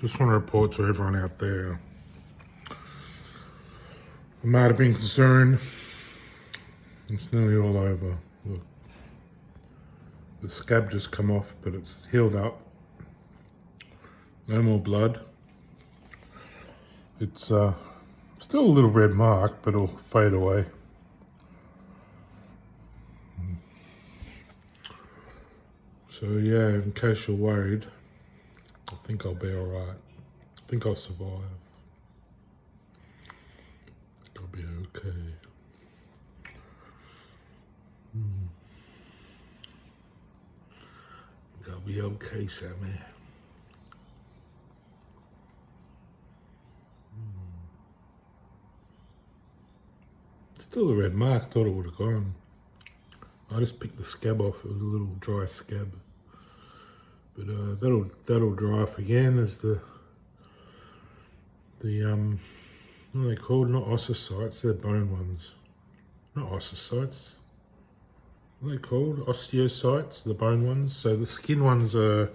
Just want to report to everyone out there. I might have been concerned. It's nearly all over. Look, the scab just come off, but it's healed up. No more blood. It's still a little red mark, but it'll fade away. So yeah, in case you're worried, I think I'll be alright. I think I'll survive. I think I'll be okay. I think I'll be okay, Sammy. Still a red mark. I thought it would have gone. I just picked the scab off. It was a little dry scab, but that'll dry off again. As the what are they called? Not osteocytes. They're bone ones. Not osteocytes. What are they called? Osteocytes. The bone ones. So the skin ones are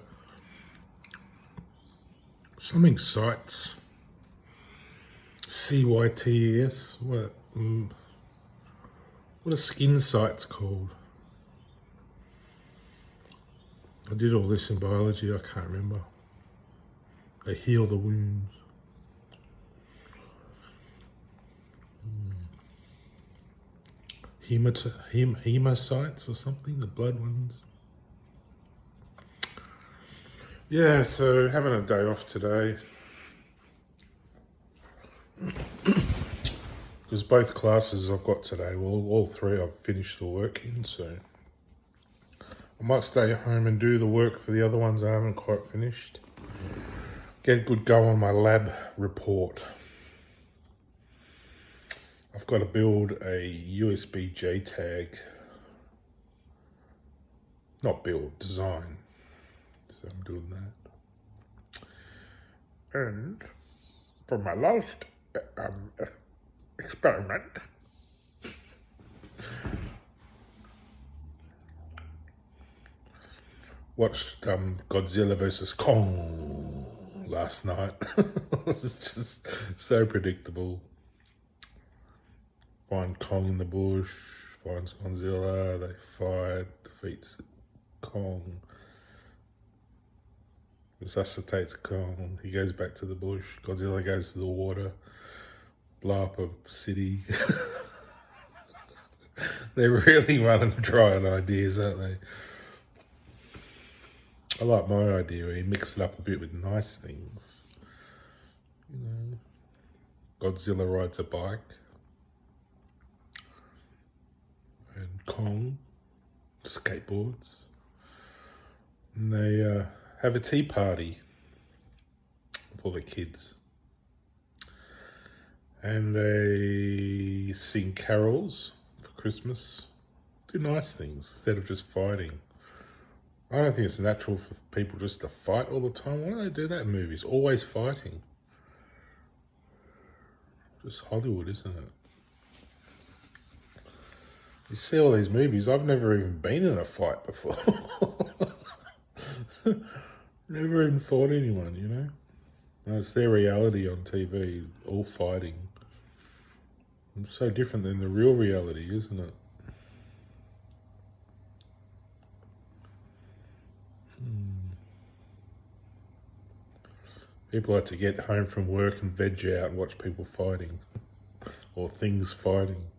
something cytes. CYTES. What? What are skin cytes called? I did all this in biology, I can't remember. They heal the wounds. Hemocytes or something, the blood ones. Yeah, so having a day off today. Because both classes I've got today, well, all three I've finished the work in, so I might stay at home and do the work for the other ones I haven't quite finished. Get a good go on my lab report. I've got to build a USB JTAG. Not build, design. So I'm doing that. And for my last experiment, watched Godzilla vs. Kong last night. It's just so predictable. Find Kong in the bush, finds Godzilla, they fight, defeats Kong, resuscitates Kong, he goes back to the bush, Godzilla goes to the water, blow up a city. They're really running dry on ideas, aren't they? I like my idea where you mix it up a bit with nice things. You know, Godzilla rides a bike. And Kong skateboards. And they have a tea party with all the kids. And they sing carols for Christmas. Do nice things instead of just fighting. I don't think it's natural for people just to fight all the time. Why don't they do that in movies? Always fighting. Just Hollywood, isn't it? You see all these movies, I've never even been in a fight before. Never even fought anyone, you know? And it's their reality on TV, all fighting. It's so different than the real reality, isn't it? People like to get home from work and veg out and watch people fighting. Or things fighting.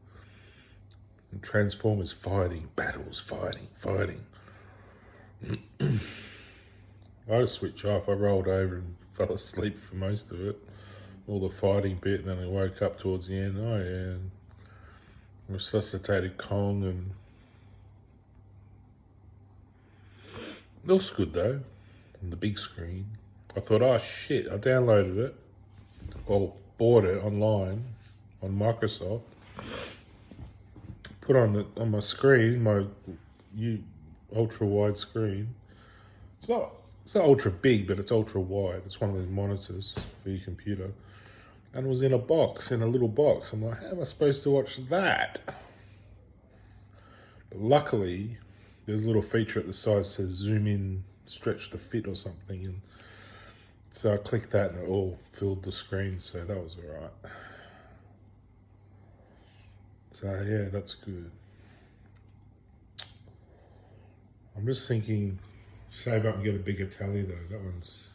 And Transformers fighting, battles fighting. I just switch off. I rolled over and fell asleep for most of it. All the fighting bit, and then I woke up towards the end. Oh yeah, and resuscitated Kong, and it looks good though on the big screen. I thought, oh shit! I downloaded it, or bought it online on Microsoft. Put on my screen, my ultra wide screen. It's not ultra big, but it's ultra wide. It's one of those monitors for your computer. And it was in a box, in a little box. I'm like, how am I supposed to watch that? But luckily, there's a little feature at the side that says zoom in, stretch to fit or something. And So I clicked that and it all filled the screen, so that was alright. So yeah, that's good. I'm just thinking, save up and get a bigger telly though. That one's,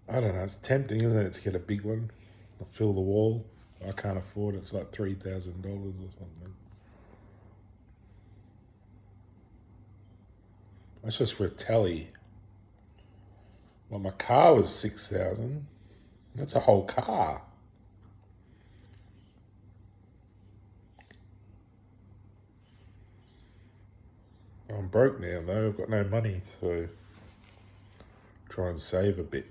I don't know, it's tempting, isn't it, to get a big one, to fill the wall. I can't afford it. It's like $3,000 or something. That's just for a telly. Well, my car was 6,000. That's a whole car. I'm broke now though. I've got no money, so try and save a bit.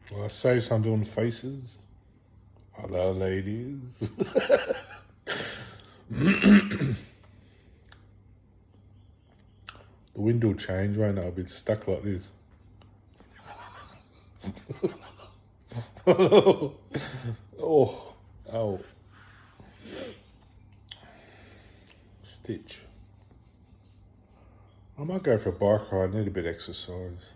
Well, I saved some doing faces. Hello, ladies. The wind will change, won't it? I'll be stuck like this. Oh, oh, stitch. I might go for a bike ride. I need a bit of exercise.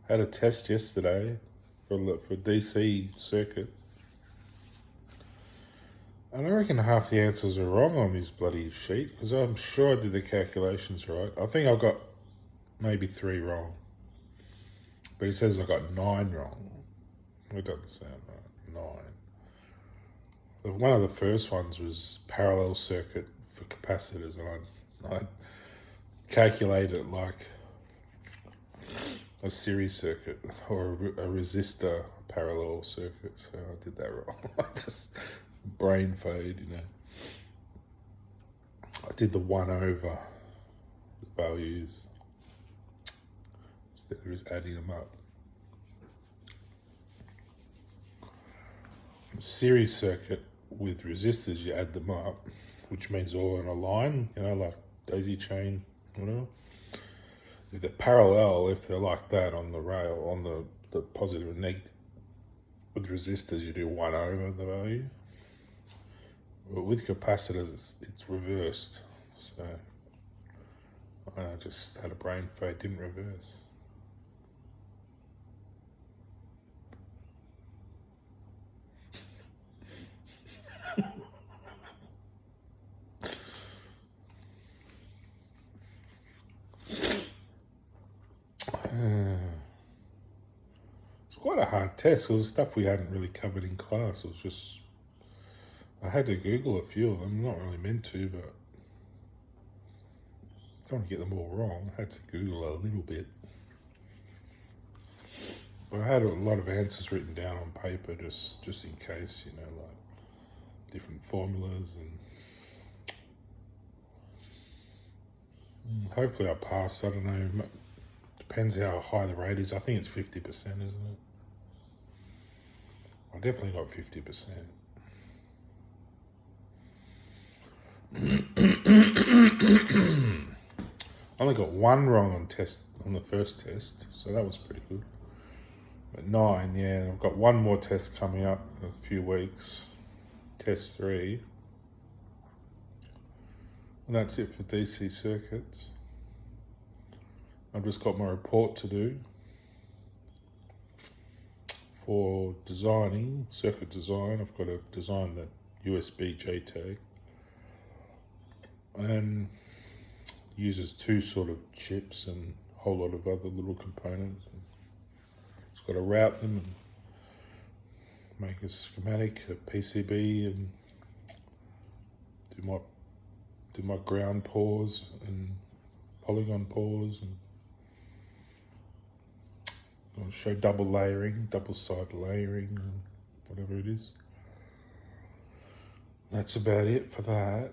I had a test yesterday for DC circuits. And I reckon half the answers are wrong on this bloody sheet because I'm sure I did the calculations right. I think I got maybe 3 wrong. But he says I got 9 wrong. It doesn't sound right. 9. One of the first ones was parallel circuit for capacitors, and I calculated it like a series circuit or a resistor parallel circuit. So I did that wrong. I just brain fade, I did the 1 over the values instead of just adding them up. Series circuit with resistors, you add them up, which means all in a line, like daisy chain, whatever. If they're parallel, if they're like that on the rail, on the positive and negative, with resistors you do 1 over the value. But with capacitors, it's reversed. So I just had a brain fade, didn't reverse. It's quite a hard test. It was stuff we hadn't really covered in class. It was just, I had to Google a few of them. Not really meant to, but I don't want to get them all wrong. I had to Google a little bit. But I had a lot of answers written down on paper just in case, like different formulas, and hopefully I pass. I don't know. Depends how high the rate is. I think it's 50%, isn't it? I definitely got 50%. I only got 1 wrong on the first test, so that was pretty good. But 9, yeah, I've got 1 more test coming up in a few weeks. Test 3. And that's it for DC circuits. I've just got my report to do for designing, circuit design. I've got to design that USB JTAG. And uses 2 sort of chips and a whole lot of other little components. It's got to route them and make a schematic, a PCB, and do my ground pours and polygon pours, and I'll show double layering, double side layering, and whatever it is. That's about it for that.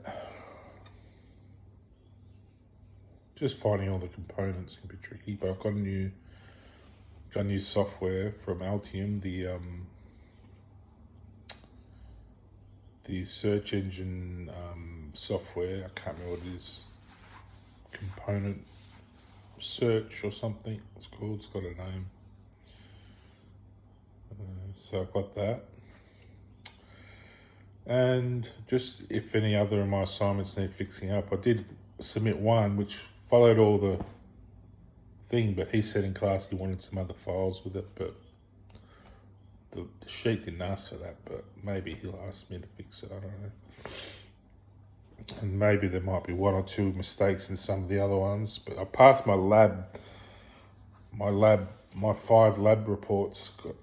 Just finding all the components can be tricky, but I've got new software from Altium, the search engine software. I can't remember what it is. Component Search or something. It's called. It's got a name. So I've got that. And just if any other of my assignments need fixing up, I did submit one which followed all the thing, but he said in class he wanted some other files with it, but the sheet didn't ask for that, but maybe he'll ask me to fix it, I don't know. And maybe there might be one or two mistakes in some of the other ones, but I passed my 5 lab reports got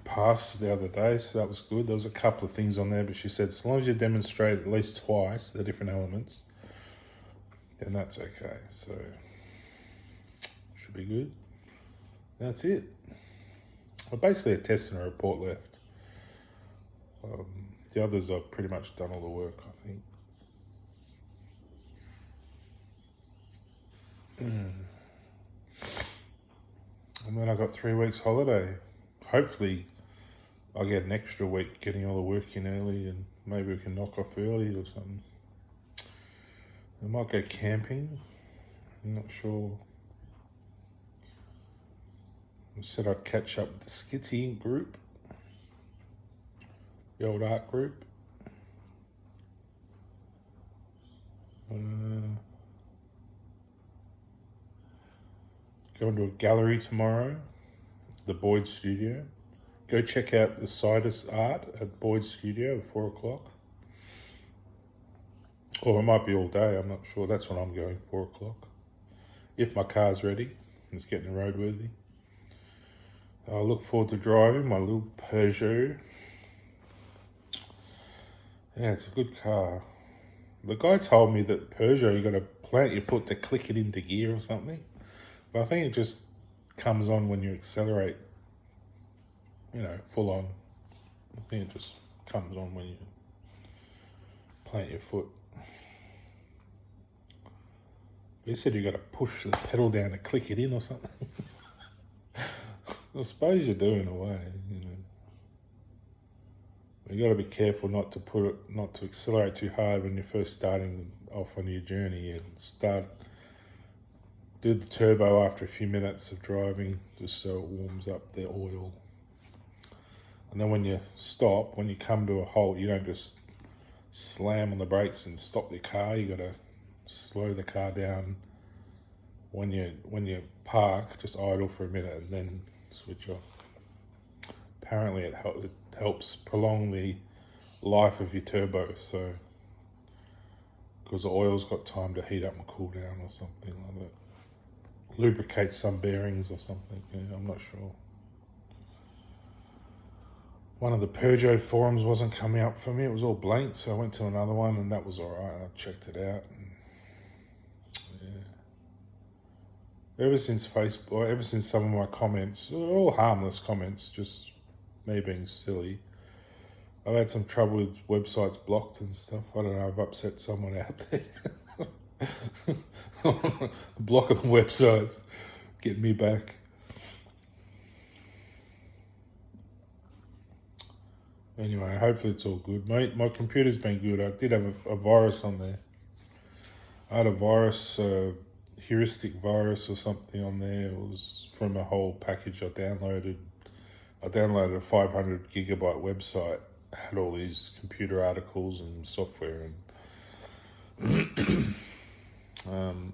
passed the other day, so that was good. There was a couple of things on there, but she said as long as you demonstrate at least twice the different elements, then that's okay. So should be good. That's it. Well, basically a test and a report left. The others I've pretty much done all the work, I think. And then I got 3 weeks holiday. Hopefully I'll get an extra week getting all the work in early, and maybe we can knock off early or something. I might go camping. I'm not sure. I said I'd catch up with the Skitsy group, the old art group. Going to a gallery tomorrow, the Boyd Studio. Go check out the Sidus art at Boyd Studio at 4 o'clock. Or it might be all day, I'm not sure. That's when I'm going, 4 o'clock. If my car's ready, it's getting roadworthy. I look forward to driving my little Peugeot. Yeah, it's a good car. The guy told me that Peugeot, you got to plant your foot to click it into gear or something. But I think it just comes on when you accelerate, full on. I think it just comes on when you plant your foot. He said you got to push the pedal down to click it in or something. I suppose you do in a way, You got to be careful not to accelerate too hard when you're first starting off on your journey, and do the turbo after a few minutes of driving, just so it warms up the oil. And then when you come to a halt, you don't just slam on the brakes and stop the car. You got to slow the car down. When you park, just idle for a minute and then switch off. Apparently it helps prolong the life of your turbo, so because the oil's got time to heat up and cool down or something like that. Lubricates some bearings or something, I'm not sure. One of the Peugeot forums wasn't coming up for me, it was all blank, so I went to another one and that was alright. I checked it out. Ever since Facebook, ever since some of my comments, all harmless comments, just me being silly, I've had some trouble with websites blocked and stuff. I don't know, I've upset someone out there. Blocking the websites, getting me back. Anyway, hopefully it's all good. My computer's been good. I did have a virus on there. I had a virus, heuristic virus or something on there. It was from a whole package I downloaded. I downloaded a 500 gigabyte website. It had all these computer articles and software, and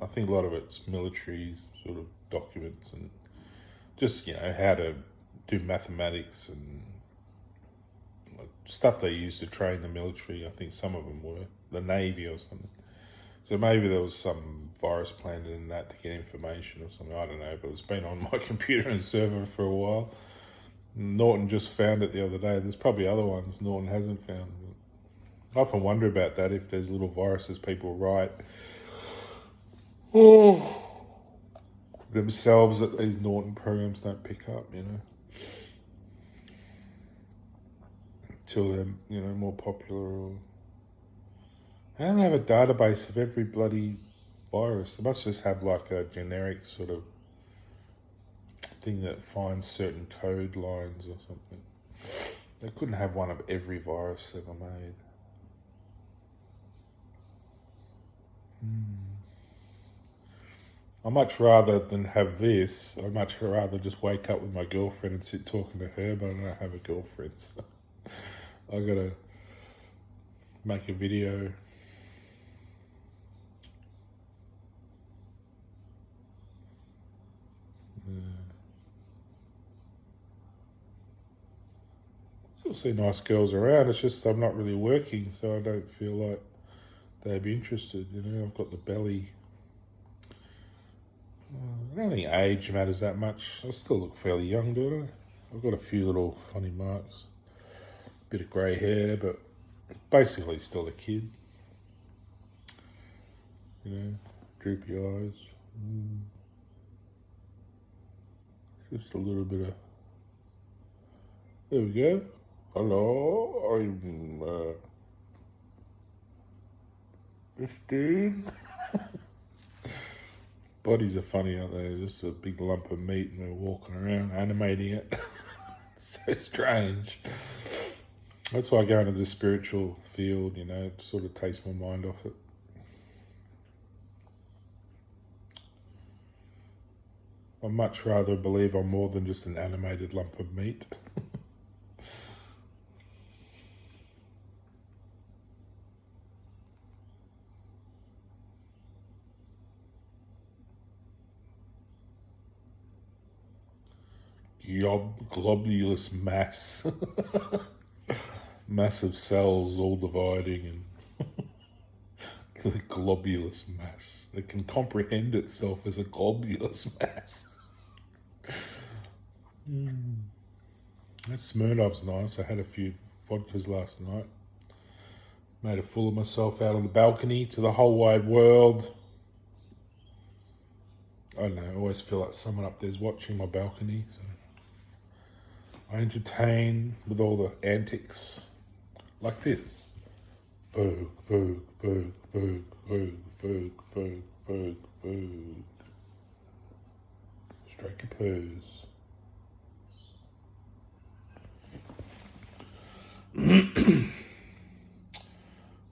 I think a lot of it's military sort of documents and just how to do mathematics and stuff they used to train the military. I think some of them were the Navy or something. So maybe there was some virus planted in that to get information or something. I don't know, but it's been on my computer and server for a while. Norton just found it the other day. There's probably other ones Norton hasn't found. I often wonder about that, if there's little viruses people write themselves that these Norton programs don't pick up, until they're, more popular. Or how do they have a database of every bloody virus? They must just have like a generic sort of thing that finds certain code lines or something. They couldn't have one of every virus ever made. I much rather than have this, I'd much rather just wake up with my girlfriend and sit talking to her, but I don't have a girlfriend, so I gotta make a video. Still see nice girls around, it's just I'm not really working, so I don't feel like they'd be interested, I've got the belly. I don't think age matters that much. I still look fairly young, don't I? I've got a few little funny marks. Bit of grey hair, but basically still a kid. Droopy eyes. Just a little bit of... There we go. Hello, I'm Christine. Bodies are funny, aren't they? Just a big lump of meat and we're walking around animating it. It's so strange. That's why I go into the spiritual field, it sort of takes my mind off it. I'd much rather believe I'm more than just an animated lump of meat. Globulous mass. Massive cells all dividing and the globulous mass that can comprehend itself as a globulous mass. That Smirnoff's nice. I had a few vodkas last night. Made a fool of myself out on the balcony to the whole wide world. I don't know, I always feel like someone up there's watching my balcony. So I entertain with all the antics like this. Vogue, Vogue, Vogue, Vogue, Vogue, Vogue, Vogue, Vogue, Vogue. Strike a pose.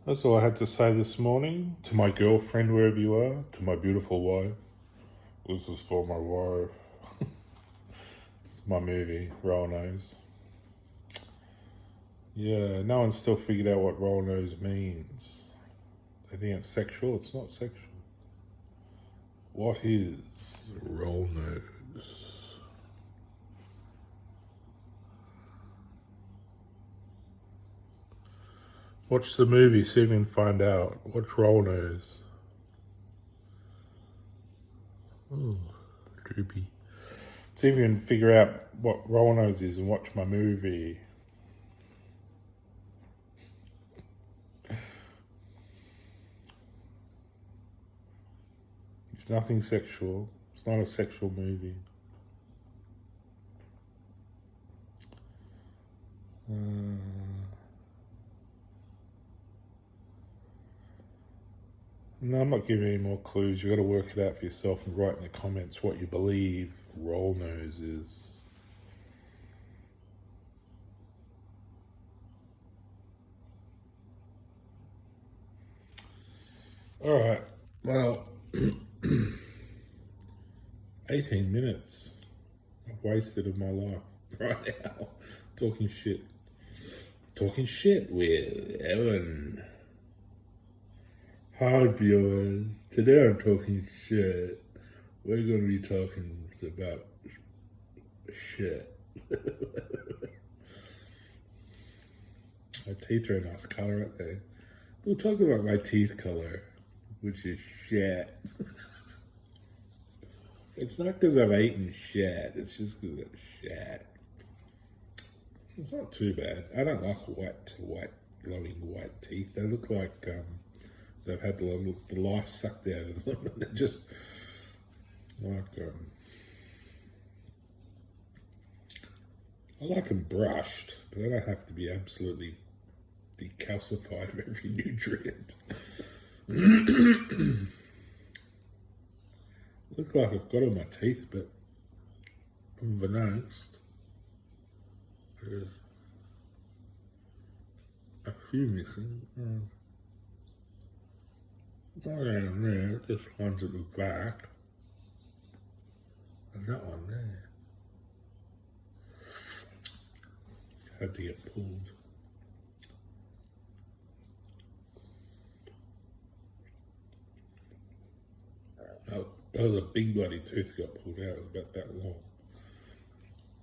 That's all I had to say this morning. To my girlfriend, wherever you are. To my beautiful wife. This is for my wife. It's my movie, Roll Nose. Yeah, no one's still figured out what roll nose means. They think it's sexual. It's not sexual. What is roll nose? Watch the movie, see if you can find out. Watch roll nose. Ooh, droopy. See if you can figure out what roll nose is and watch my movie. It's nothing sexual. It's not a sexual movie. No, I'm not giving any more clues. You've got to work it out for yourself and write in the comments what you believe roll nose is. All right. Well, 18 minutes I've wasted of my life right now talking shit. Talking shit with Evan. Hi viewers. Today I'm talking shit. We're going to be talking about shit. My teeth are a nice color, aren't they? We'll talk about my teeth color, which is shit. It's not because I've eaten shit, it's just because of shit. It's not too bad. I don't like glowing white teeth. They look like they've had the life sucked out of them. They're just like, I like them brushed, but they don't have to be absolutely decalcified of every nutrient. Looks like I've got all my teeth, but unbeknownst, there's a few missing. Not down there, just ones at the back. And that one there had to get pulled. Oh, that was a big bloody tooth got pulled out. It was about that long.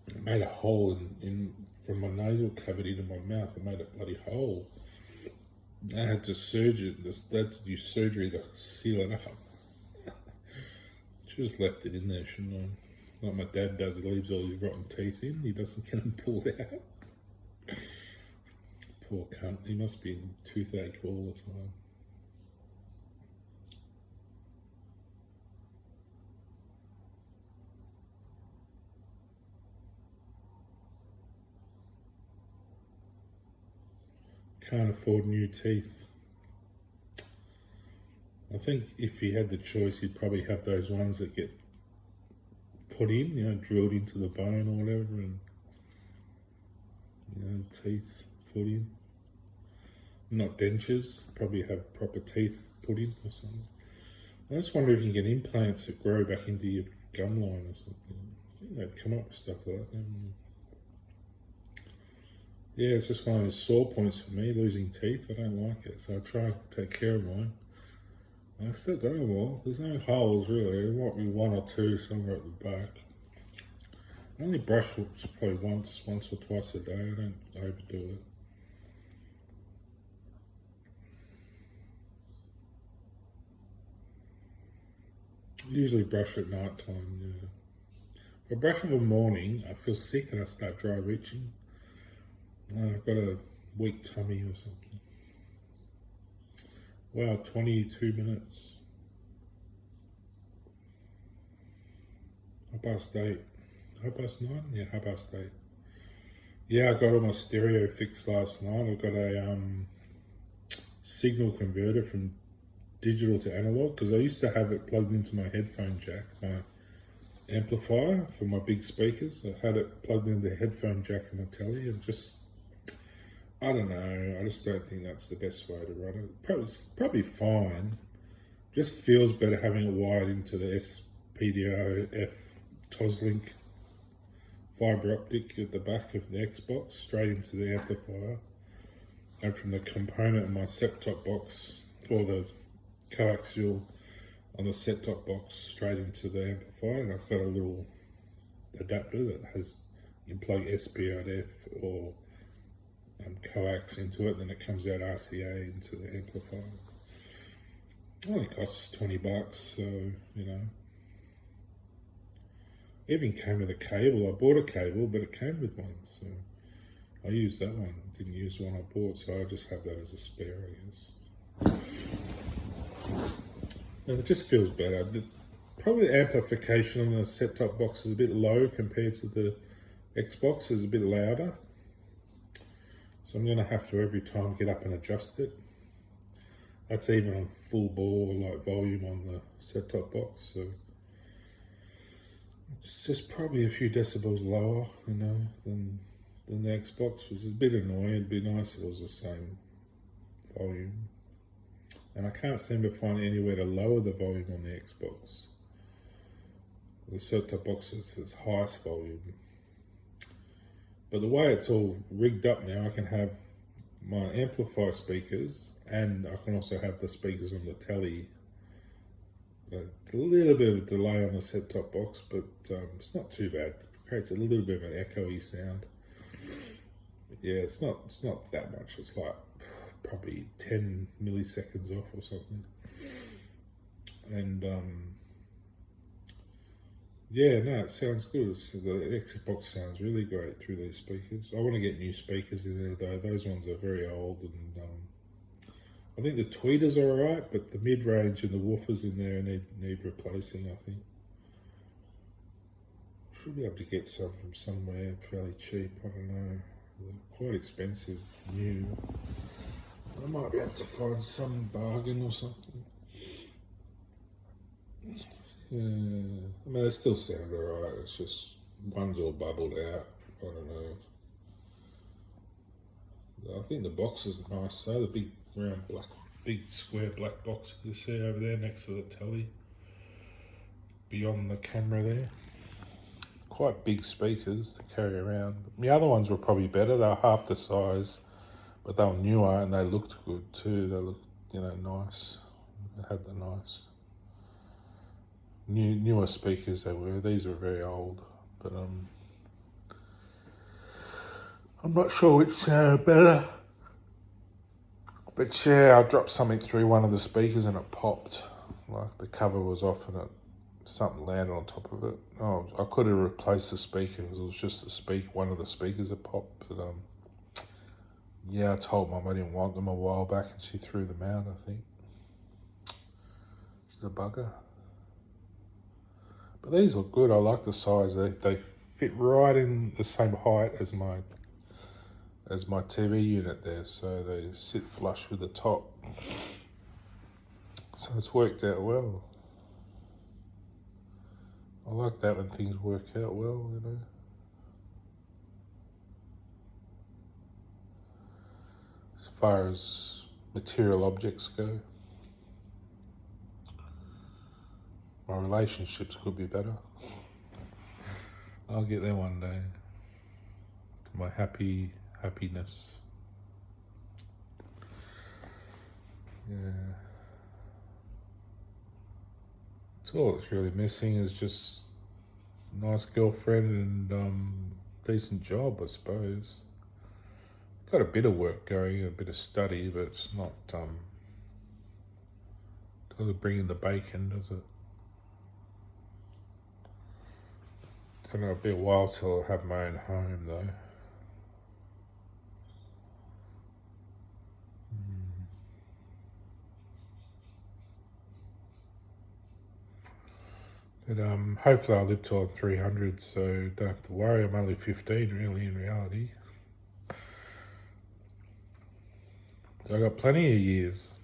It made a hole in from my nasal cavity to my mouth. It made a bloody hole. I had to had to do surgery to seal it up. Should have left it in there, shouldn't I? Like my dad does, he leaves all his rotten teeth in. He doesn't get them pulled out. Poor cunt. He must be in toothache all the time. Can't afford new teeth. I think if he had the choice, he'd probably have those ones that get put in, drilled into the bone or whatever, and teeth put in. Not dentures, probably have proper teeth put in or something. I just wonder if you can get implants that grow back into your gum line or something. I think they'd come up with stuff like that. Yeah, it's just one of those sore points for me, losing teeth. I don't like it, so I try to take care of mine. I still got them all. There's no holes really. There might be one or two somewhere at the back. I only brush probably once or twice a day. I don't overdo it. I usually brush at night time, yeah. If I brush in the morning, I feel sick and I start dry reaching. I've got a weak tummy or something. Wow, 22 minutes. 8:30. 9:30? Yeah, 8:30. Yeah, I got all my stereo fixed last night. I got a signal converter from digital to analog because I used to have it plugged into my headphone jack, my amplifier for my big speakers. I had it plugged into the headphone jack in my telly and I don't know, I just don't think that's the best way to run it. It's probably fine. Just feels better having it wired into the SPDIF Toslink fibre optic at the back of the Xbox, straight into the amplifier, and from the component of my set-top box, or the coaxial on the set-top box, straight into the amplifier. And I've got a little adapter that has, you can plug SPDIF or coax into it, then it comes out RCA into the amplifier. It only costs $20, so it even came with a cable. I bought a cable, but it came with one, so I used that one. Didn't use the one I bought, so I just have that as a spare, I guess. And it just feels better. Probably the amplification on the set-top box is a bit low compared to the Xbox. It's a bit louder. So I'm going to have to every time get up and adjust it. That's even on full bore like volume on the set-top box. So it's just probably a few decibels lower, than the Xbox, which is a bit annoying. It'd be nice if it was the same volume. And I can't seem to find anywhere to lower the volume on the Xbox. The set-top box is its highest volume. But the way it's all rigged up now, I can have my amplifier speakers and I can also have the speakers on the telly. It's a little bit of a delay on the set-top box, but it's not too bad. It creates a little bit of an echoey sound. Yeah, it's not that much. It's like probably 10 milliseconds off or something. And yeah, no, it sounds good. The Xbox sounds really great through these speakers. I want to get new speakers in there though. Those ones are very old, and I think the tweeters are alright, but the mid-range and the woofers in there need replacing, I think. Should be able to get some from somewhere fairly cheap. I don't know. They're quite expensive, new. I might be able to find some bargain or something. Yeah, I mean, they still sound alright. It's just one's all bubbled out. I don't know. I think the boxes are nice. So the big round big square black box you see over there next to the telly, beyond the camera there. quite big speakers to carry around. The other ones were probably better. They were half the size, but they were newer and they looked good too. They looked, nice. They had the nice newer speakers they were. These were very old, but I'm not sure which sounded better. But yeah, I dropped something through one of the speakers and it popped. Like the cover was off and something landed on top of it. Oh, I could have replaced the speaker because it was just one of the speakers that popped. But yeah, I told Mum I didn't want them a while back and she threw them out, I think. She's a bugger. But these look good. I like the size. They fit right in the same height as my TV unit there, so they sit flush with the top. So it's worked out well. I like that when things work out well, as far as material objects go. My relationships could be better. I'll get there one day. My happiness. Yeah. It's all that's really missing is just a nice girlfriend and decent job, I suppose. Got a bit of work going, a bit of study, but it's not doesn't bring in the bacon, does it? Don't know, it'll be a while till I have my own home though. But hopefully I'll live till I'm 300, so don't have to worry. I'm only 15 really in reality. So I got plenty of years.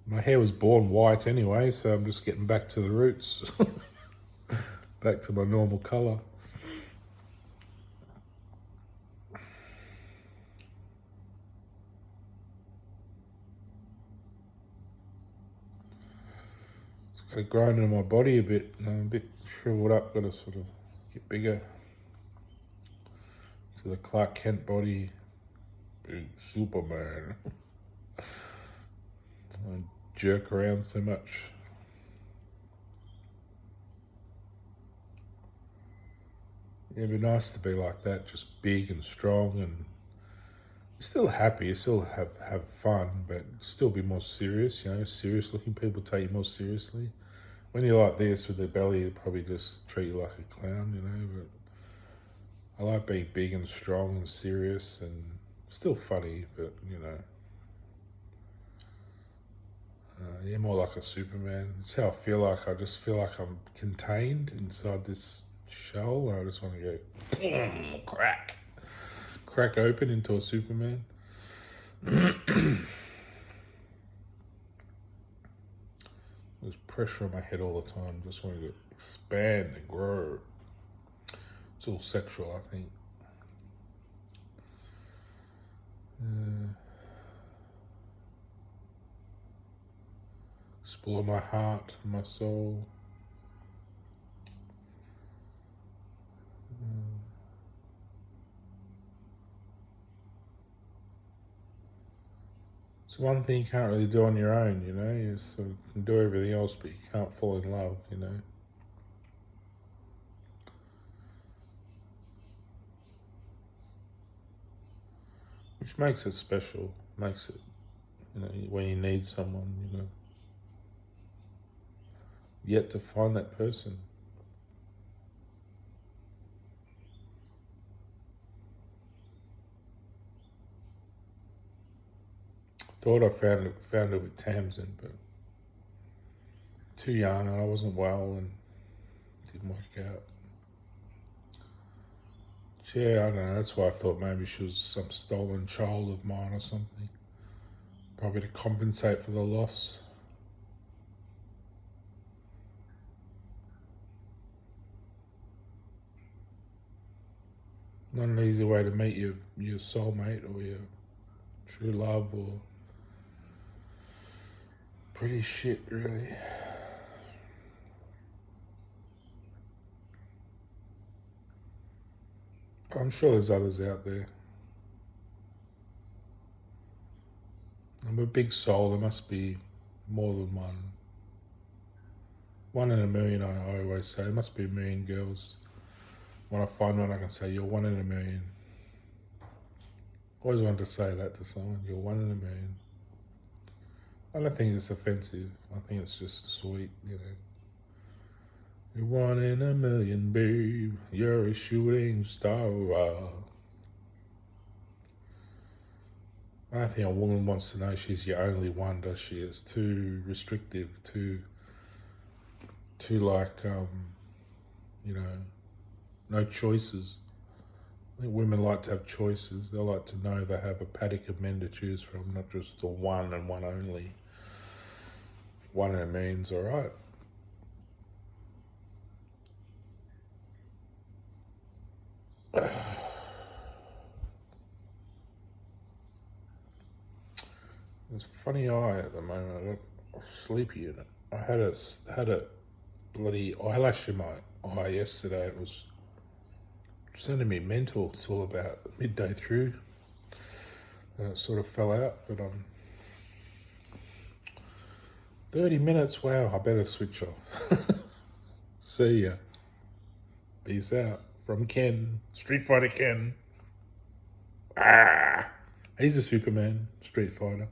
My hair was born white anyway, so I'm just getting back to the roots. Back to my normal colour. It's got to grind in my body a bit. I'm a bit shriveled up, got to sort of get bigger. To the Clark Kent body. Big Superman. I jerk around so much. Yeah, it'd be nice to be like that, just big and strong, and you're still happy, you still have fun, but still be more serious, serious looking people take you more seriously. When you're like this with the belly, they probably just treat you like a clown, but I like being big and strong and serious and still funny, but yeah, more like a Superman. It's how I feel like. I just feel like I'm contained inside this shell, and I just want to go crack open into a Superman. There's pressure on my head all the time. Just want to expand and grow. It's all sexual, I think. Explore my heart, my soul. It's one thing you can't really do on your own, You sort of can do everything else, but you can't fall in love, Which makes it special, makes it, when you need someone, Yet to find that person. Thought I found it with Tamsin, but too young and I wasn't well and didn't work out. Yeah, I don't know. That's why I thought maybe she was some stolen child of mine or something. Probably to compensate for the loss. Not an easy way to meet your soulmate or your true love, or pretty shit, really. I'm sure there's others out there. I'm a big soul. There must be more than one. One in a million, I always say. There must be a million girls. When I find one, I can say, you're one in a million. Always wanted to say that to someone. You're one in a million. I don't think it's offensive. I think it's just sweet, you know. You're one in a million, babe. You're a shooting star. I don't think a woman wants to know she's your only one, does she? It's too restrictive, too like, you know, no choices. I think women like to have choices. They like to know they have a paddock of men to choose from, not just the one and one only. One in a million's all right. It's a funny eye at the moment. I got sleepy in it. I had a bloody eyelash in my eye yesterday. It was sending me mental till about midday through. And it sort of fell out, but 30 minutes, wow, I better switch off. See ya. Peace out. From Ken. Street Fighter Ken. He's a Superman, Street Fighter.